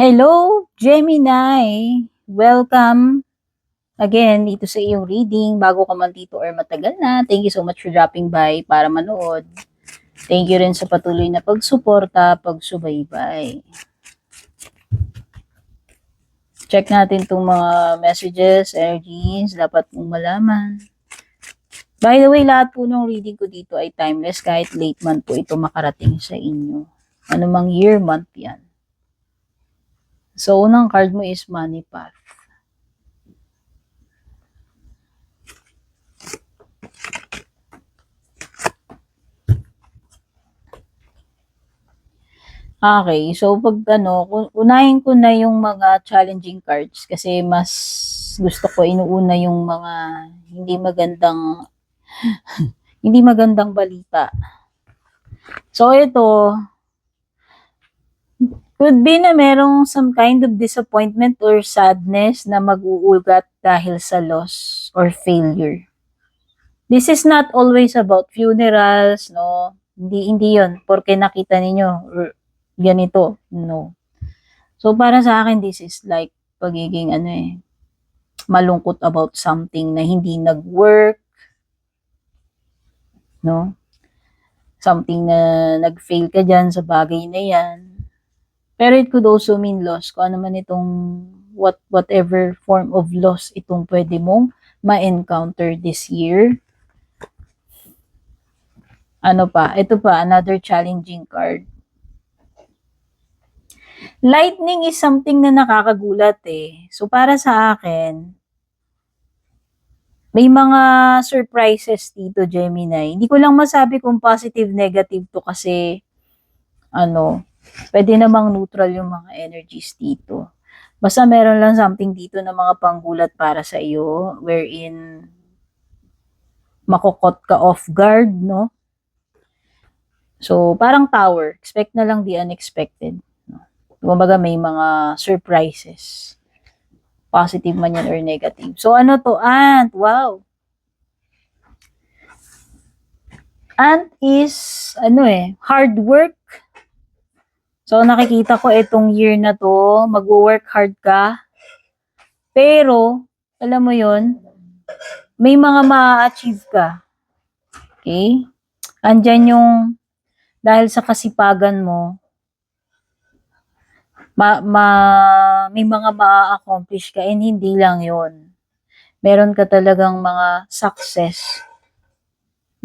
Hello, Gemini! Welcome again dito sa iyong reading. Bago ka man dito or matagal na, thank you so much for dropping by para manood. Thank you rin sa patuloy na pagsuporta, pagsubaybay. Check natin itong mga messages, energies, dapat mong malaman. By the way, lahat po ng reading ko dito ay timeless kahit late month po ito makarating sa inyo. Anumang year, month yan. So, unang card mo is Money Path. Okay, so pag unahin ko na yung mga challenging cards kasi mas gusto ko inuuna yung mga hindi magandang hindi magandang balita. So ito, could be na merong some kind of disappointment or sadness na mag-uugat dahil sa loss or failure. This is not always about funerals, no? Hindi 'yon porque nakita ninyo ganito, no. So para sa akin this is like pagiging malungkot about something na hindi nag-work, no? Something na nag-fail ka diyan sa bagay na 'yan. Pero it could also mean loss kung ano man itong whatever form of loss itong pwede mong ma-encounter this year. Ano pa? Ito pa, another challenging card. Lightning is something na nakakagulat eh. So para sa akin, may mga surprises dito, Gemini. Hindi ko lang masabi kung positive, negative to kasi pwede namang neutral yung mga energies dito. Basta meron lang something dito na mga panggulat para sa iyo wherein makokot ka off guard, no? So, parang tower. Expect na lang the unexpected. No? Kumbaga may mga surprises. Positive man yan or negative. So, ano to? Ant. Wow. Ant is, hard work. So, nakikita ko itong year na to, mag-work hard ka. Pero, alam mo yon, may mga ma-achieve ka. Okay? Andyan yung, dahil sa kasipagan mo, may mga ma-accomplish ka and hindi lang yon. Meron ka talagang mga success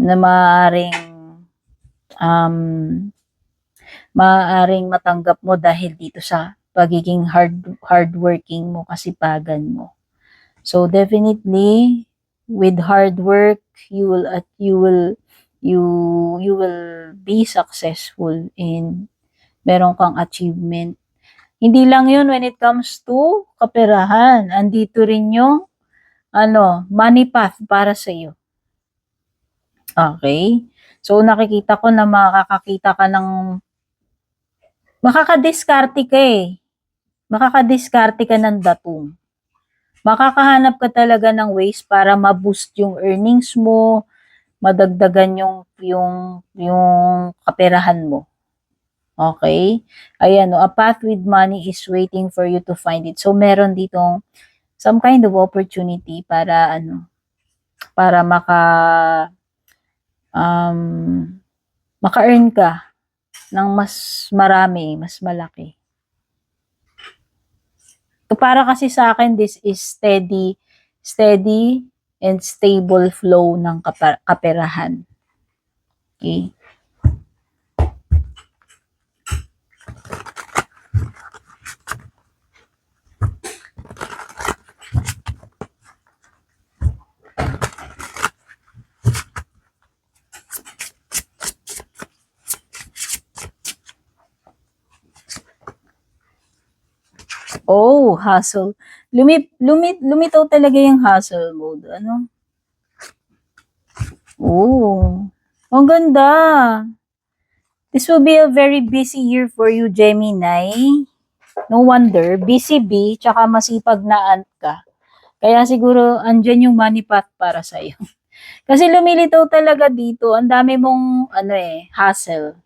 na maaaring matanggap mo dahil dito sa pagiging hardworking mo, kasipagan mo. So definitely with hard work you will be successful and meron kang achievement. Hindi lang 'yun when it comes to kaperahan. Andito rin yung money path para sa iyo. Okay? So nakikita ko na makakakita ka ng makakadiskarte ka eh. Makakadiskarte ka ng datung. Makakahanap ka talaga ng ways para ma-boost yung earnings mo, madagdagan yung kaperahan mo. Okay? Ayan, a path with money is waiting for you to find it. So meron ditong some kind of opportunity para para maka-earn ka ng mas marami, mas malaki. So para kasi sa akin, this is steady and stable flow ng kaperahan. Okay? Oh, hustle. Lumitaw talaga yung hustle mode. Oh, ang ganda. This will be a very busy year for you, Gemini. No wonder, busy bee, tsaka masipag na ant ka. Kaya siguro, andyan yung money path para sa'yo. Kasi lumilitaw talaga dito, ang dami mong, hustle.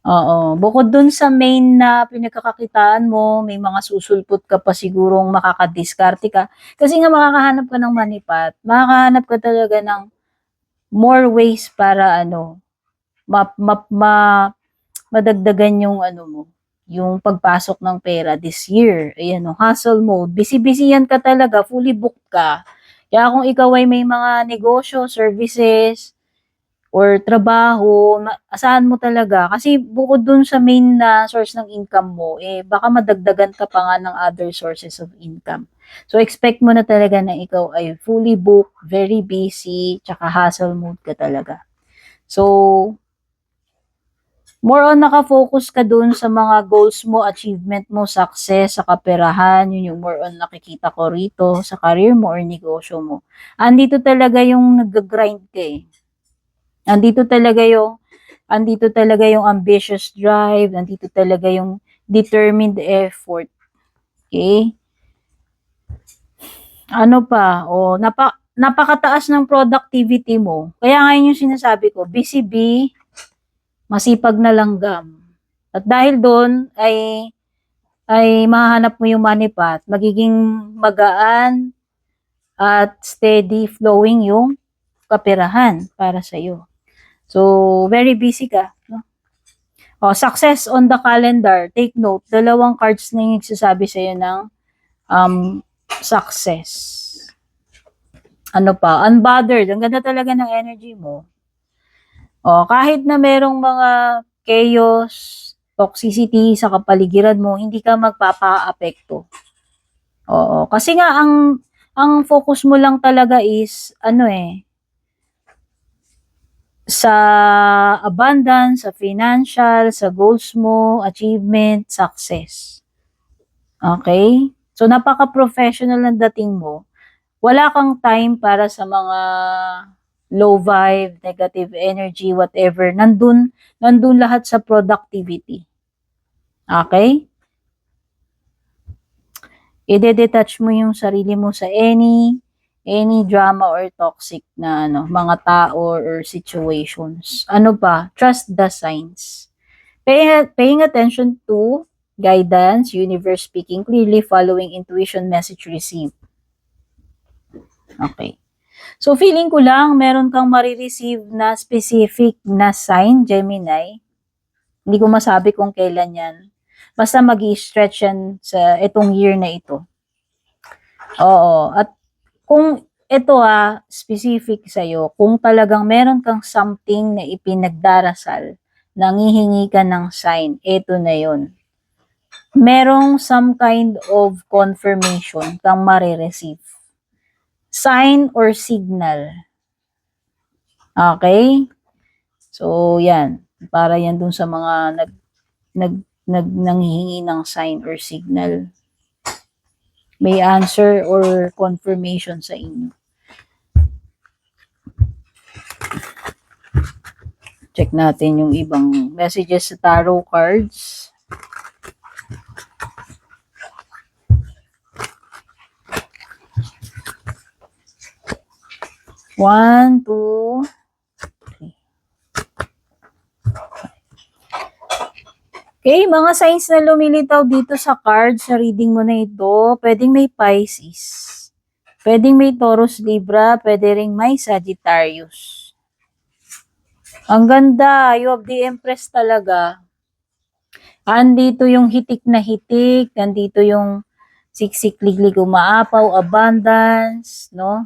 Oo, bukod dun sa main na pinagkakakitaan mo, may mga susulpot ka pa sigurong makakadiskarte ka. Kasi nga makakahanap ka ng manipat, makakahanap ka talaga ng more ways para ano, ma, ma, ma, madagdagan yung ano mo, yung pagpasok ng pera this year. Ayan o, hustle mode. Busy-busy yan ka talaga, fully booked ka. Kaya kung ikaw ay may mga negosyo, services, or trabaho, asahan mo talaga. Kasi bukod dun sa main na source ng income mo, eh, baka madagdagan ka pa nga ng other sources of income. So, expect mo na talaga na ikaw ay fully booked, very busy, tsaka hustle mode ka talaga. So, more on nakafocus ka dun sa mga goals mo, achievement mo, success, sa kaperahan, yun yung more on nakikita ko rito, sa career mo or negosyo mo. Andito talaga yung nag-grind ka eh. Andito talaga yung ambitious drive, andito talaga yung determined effort. Okay? Ano pa? O, napakataas ng productivity mo. Kaya ngayon yung sinasabi ko, busy bee, masipag na langgam. At dahil doon ay mahahanap mo yung money path, magiging magaan at steady flowing yung kaperahan para sa iyo. So, very busy ka, no? Oh, success on the calendar. Take note, dalawang cards na yung nagsasabi sa'yo ng success. Ano pa? Unbothered. Ang ganda talaga ng energy mo. Oh, kahit na merong mga chaos, toxicity sa kapaligiran mo, hindi ka magpapa-apekto. Oo. Kasi nga, ang focus mo lang talaga is, ano eh, sa abundance, sa financial, sa goals mo, achievement, success. Okay? So, napaka-professional ng dating mo. Wala kang time para sa mga low vibe, negative energy, whatever. Nandun lahat sa productivity. Okay? I-detach mo yung sarili mo sa any drama or toxic na ano, mga tao or situations. Ano pa? Trust the signs. Paying attention to guidance, universe speaking clearly, following intuition message received. Okay. So, feeling ko lang, meron kang marireceive na specific na sign, Gemini. Hindi ko masabi kung kailan yan. Basta mag-i-stretch yan sa itong year na ito. Oo. At kung ito specific sa'yo, kung talagang meron kang something na ipinagdarasal, nangihingi ka ng sign, ito na yun. Merong some kind of confirmation kang marireceive. Sign or signal. Okay? So, yan. Para yan dun sa mga nanghihingi ng sign or signal. May answer or confirmation sa inyo. Check natin yung ibang messages sa tarot cards. One, two, three. Okay, mga signs na lumilitaw dito sa cards sa reading mo na ito, pwedeng may Pisces, pwedeng may Taurus, Libra, pwede ring may Sagittarius. Ang ganda, you have the Empress talaga. Andito yung hitik na hitik, andito yung siksik, liglig, umaapaw, abundance, no?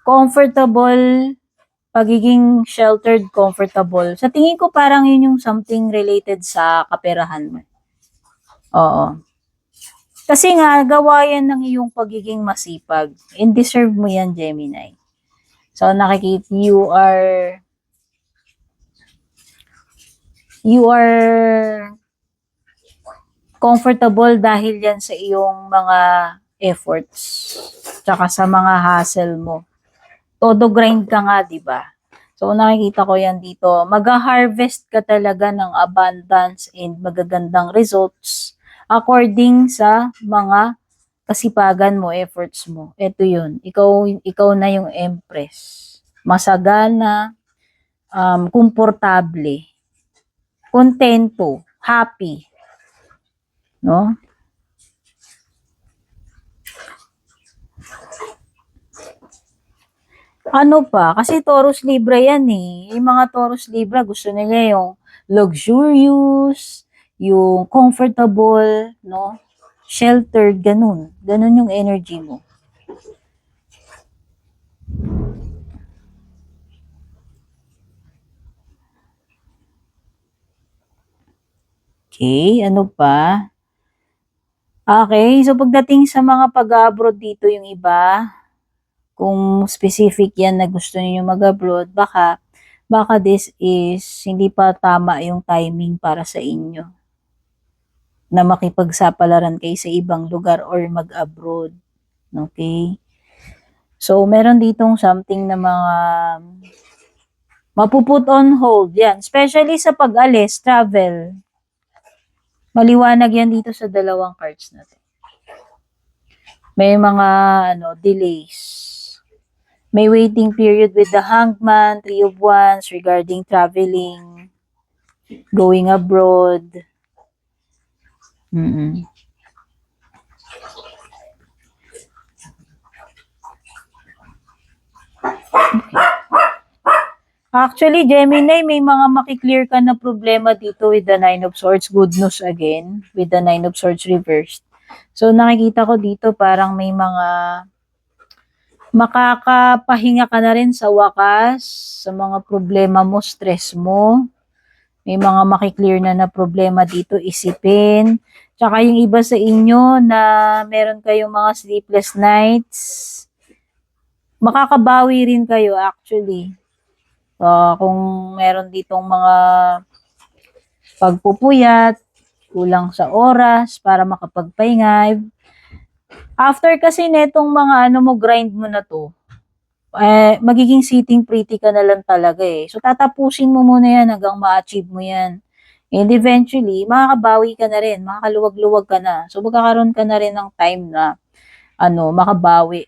Comfortable, pagiging sheltered, comfortable. Sa tingin ko parang yun yung something related sa kaperahan mo. Oo. Kasi nga, gawa yan ng iyong pagiging masipag. And deserve mo yan, Gemini. So, nakikita, you are comfortable dahil yan sa iyong mga efforts. Tsaka sa mga hustle mo. Todo grind ka nga, di ba? So, nakikita ko yan dito. Mag-harvest ka talaga ng abundance and magagandang results according sa mga kasipagan mo, efforts mo. Ito yun. Ikaw na yung Empress. Masagana, komportable. kontento, happy, no? Ano pa, kasi Taurus Libra yan eh. Yung mga Taurus Libra, gusto nila yung luxurious, yung comfortable, no? Sheltered, ganun. Ganun yung energy mo. Okay, ano pa? Okay, so pagdating sa mga pag-abroad dito yung iba, kung specific yan na gusto niyo mag-abroad, baka this is hindi pa tama yung timing para sa inyo na makipagsapalaran kayo sa ibang lugar or mag-abroad. Okay? So, meron ditong something na mga mapuput on hold. Yan. Especially sa pag-alis, travel. Maliwanag yan dito sa dalawang cards natin. May mga delays. May waiting period with the Hangman, Three of Wands regarding traveling, going abroad. Actually, Gemini, may mga makiklear ka na problema dito with the Nine of Swords. Good news again with the Nine of Swords reversed. So, nakikita ko dito parang may mga makakapahinga ka na rin sa wakas sa mga problema mo, stress mo. May mga makiklear na problema dito, isipin. Tsaka yung iba sa inyo na meron kayong mga sleepless nights, makakabawi rin kayo actually. Kung meron ditong mga pagpupuyat, kulang sa oras para makapagpahinga. After kasi netong mga grind mo na to, magiging sitting pretty ka na lang talaga eh. So, tatapusin mo muna yan hanggang ma-achieve mo yan. And eventually, makakabawi ka na rin, makakaluwag-luwag ka na. So, magkakaroon ka na rin ng time na, makabawi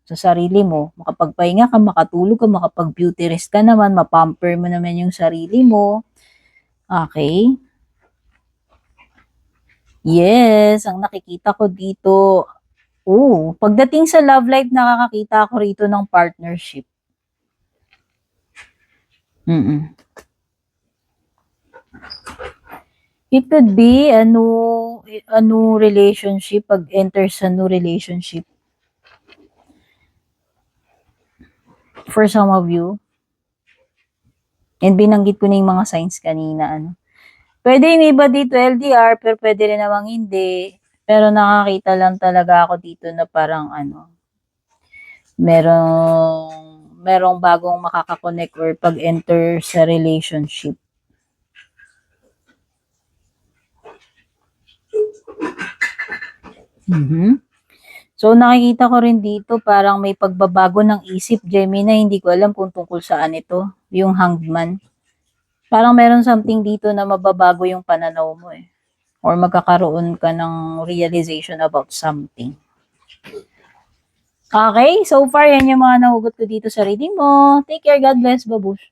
sa sarili mo. Makapagpahinga ka, makatulog ka, makapag-beauty rest ka naman, mapamper mo naman yung sarili mo. Okay? Yes, ang nakikita ko dito, pagdating sa love life, nakakakita ako rito ng partnership. It could be a new relationship, pag-enter sa new relationship. For some of you. And binanggit ko na yung mga signs kanina. Pwede yung iba dito LDR, pero pwede rin namang hindi. Pero nakakita lang talaga ako dito na parang merong bagong makakakonect or pag-enter sa relationship. So, nakikita ko rin dito parang may pagbabago ng isip, Gemini. Hindi ko alam kung tungkol saan ito. Yung Hangman. Parang meron something dito na mababago yung pananaw mo eh. Or magkakaroon ka ng realization about something. Okay, so far yan yung mga nahugot ko dito sa reading mo. Take care, God bless, babush.